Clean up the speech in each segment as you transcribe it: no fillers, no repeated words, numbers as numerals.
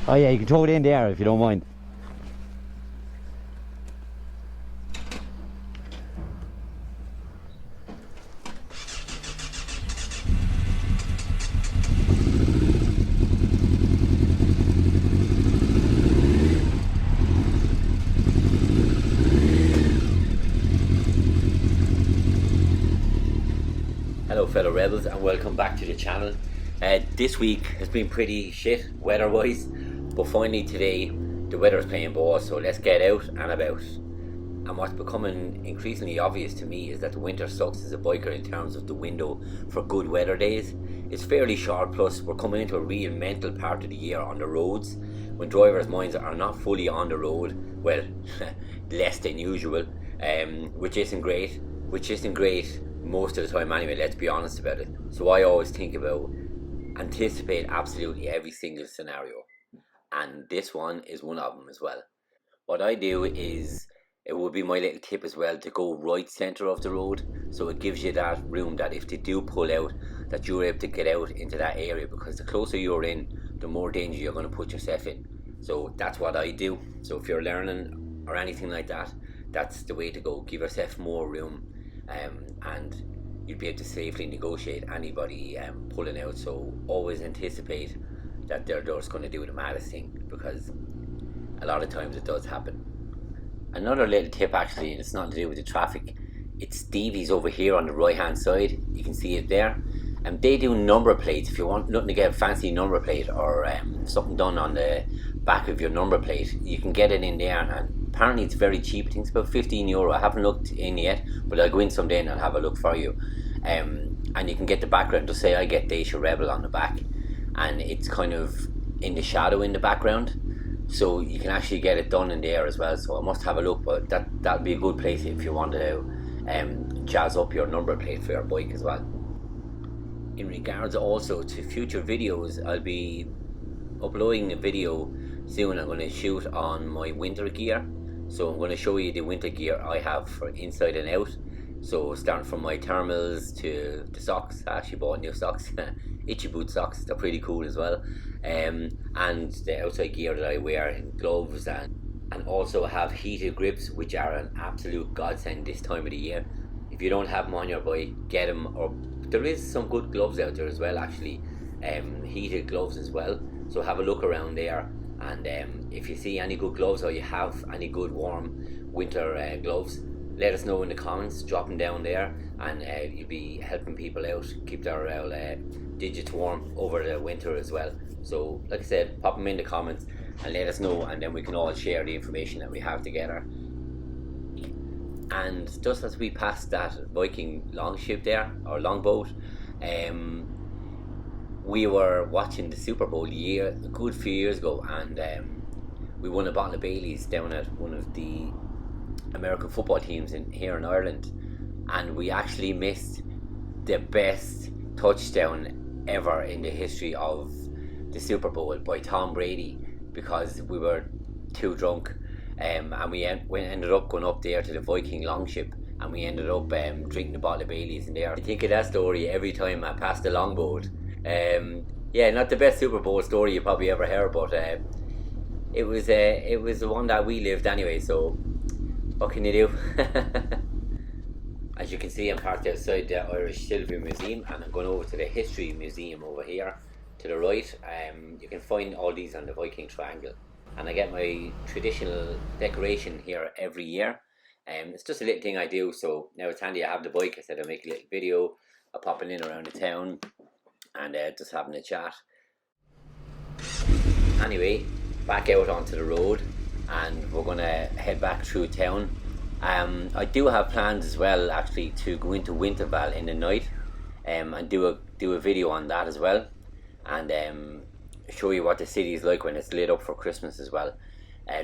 Oh yeah, you can throw it in there if you don't mind. Hello fellow rebels and welcome back to the channel. This week has been pretty shit weather wise, but finally today the weather is playing ball, so let's get out and about. And what's becoming increasingly obvious to me is that the winter sucks as a biker in terms of the window for good weather days. It's fairly short, plus we're coming into a real mental part of the year on the roads when drivers' minds are not fully on the road, well, less than usual, which isn't great most of the time anyway, let's be honest about it. So I always think about anticipate absolutely every single scenario, and this one is one of them as well. What I do is, it would be my little tip as well, to go right centre of the road, so it gives you that room that if they do pull out, that you're able to get out into that area, because the closer you're in, the more danger you're going to put yourself in. So that's what I do. So if you're learning or anything like that, that's the way to go. Give yourself more room, and you'll be able to safely negotiate anybody pulling out. So always anticipate that they're just going to do the maddest thing, because a lot of times it does happen. Another little tip actually, and it's not to do with the traffic, it's Stevie's over here on the right hand side. You can see it there, and they do number plates. If you want nothing to get a fancy number plate or something done on the back of your number plate, you can get it in there, and apparently it's very cheap. I think it's about €15. I haven't looked in yet, but I'll go in someday and I'll have a look for you. And you can get the background. Just say I get Deise Rebel on the back, and it's kind of in the shadow in the background, so you can actually get it done in there as well. So I must have a look, but that'd be a good place if you want to jazz up your number plate for your bike as well. In regards also to future videos, I'll be uploading a video soon. I'm going to shoot on my winter gear, so I'm going to show you the winter gear I have for inside and out. So starting from my thermals to the socks. I actually bought new socks, itchy boot socks, they're pretty cool as well, and the outside gear that I wear, in gloves, and also have heated grips, which are an absolute godsend this time of the year. If you don't have them on your bike, get them, or there is some good gloves out there as well actually, heated gloves as well, so have a look around there. And if you see any good gloves, or you have any good warm winter gloves, let us know in the comments, drop them down there, and you'll be helping people out keep their digits warm over the winter as well. So like I said, pop them in the comments and let us know, and then we can all share the information that we have together. And just as we passed that Viking longship there, or longboat, we were watching the Super Bowl a good few years ago, and we won a bottle of Baileys down at one of the American football teams here in Ireland, and we actually missed the best touchdown ever in the history of the Super Bowl by Tom Brady, because we were too drunk, and we ended up going up there to the Viking longship, and we ended up drinking a bottle of Baileys in there. I think of that story every time I pass the longboat. Yeah, not the best Super Bowl story you probably ever heard, but it was the one that we lived anyway, so what can you do? As you can see, I'm parked outside the Irish Silver Museum, and I'm going over to the History Museum over here to the right. You can find all these on the Viking Triangle, and I get my traditional decoration here every year. It's just a little thing I do, so now it's handy I have the bike. I said I'll make a little video of popping in around the town and just having a chat. Anyway, back out onto the road, and we're going to head back through town. I do have plans as well actually to go into Winterval in the night, and do a video on that as well, and show you what the city is like when it's lit up for Christmas as well.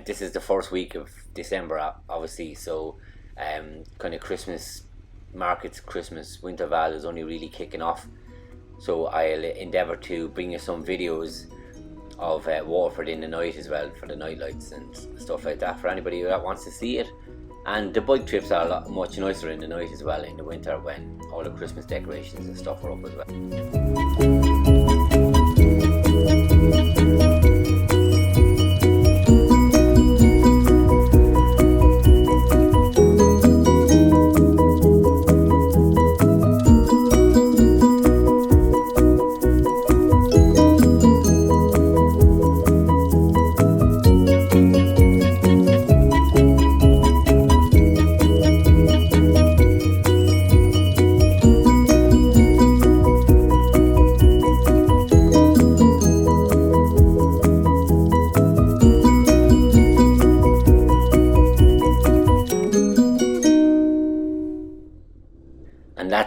This is the first week of December obviously, so kind of Christmas markets, Christmas, Winterval is only really kicking off, so I'll endeavour to bring you some videos of Waterford in the night as well, for the night lights and stuff like that, for anybody that wants to see it. And the bike trips are much nicer in the night as well, in the winter, when all the Christmas decorations and stuff are up as well.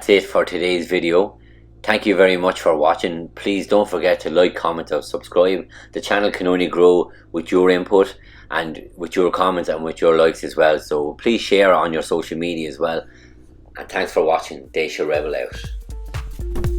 that's it for today's video. Thank you very much for watching. Please don't forget to like, comment or subscribe. The channel can only grow with your input and with your comments and with your likes as well. So please share on your social media as well. And thanks for watching. Deise Rebel out.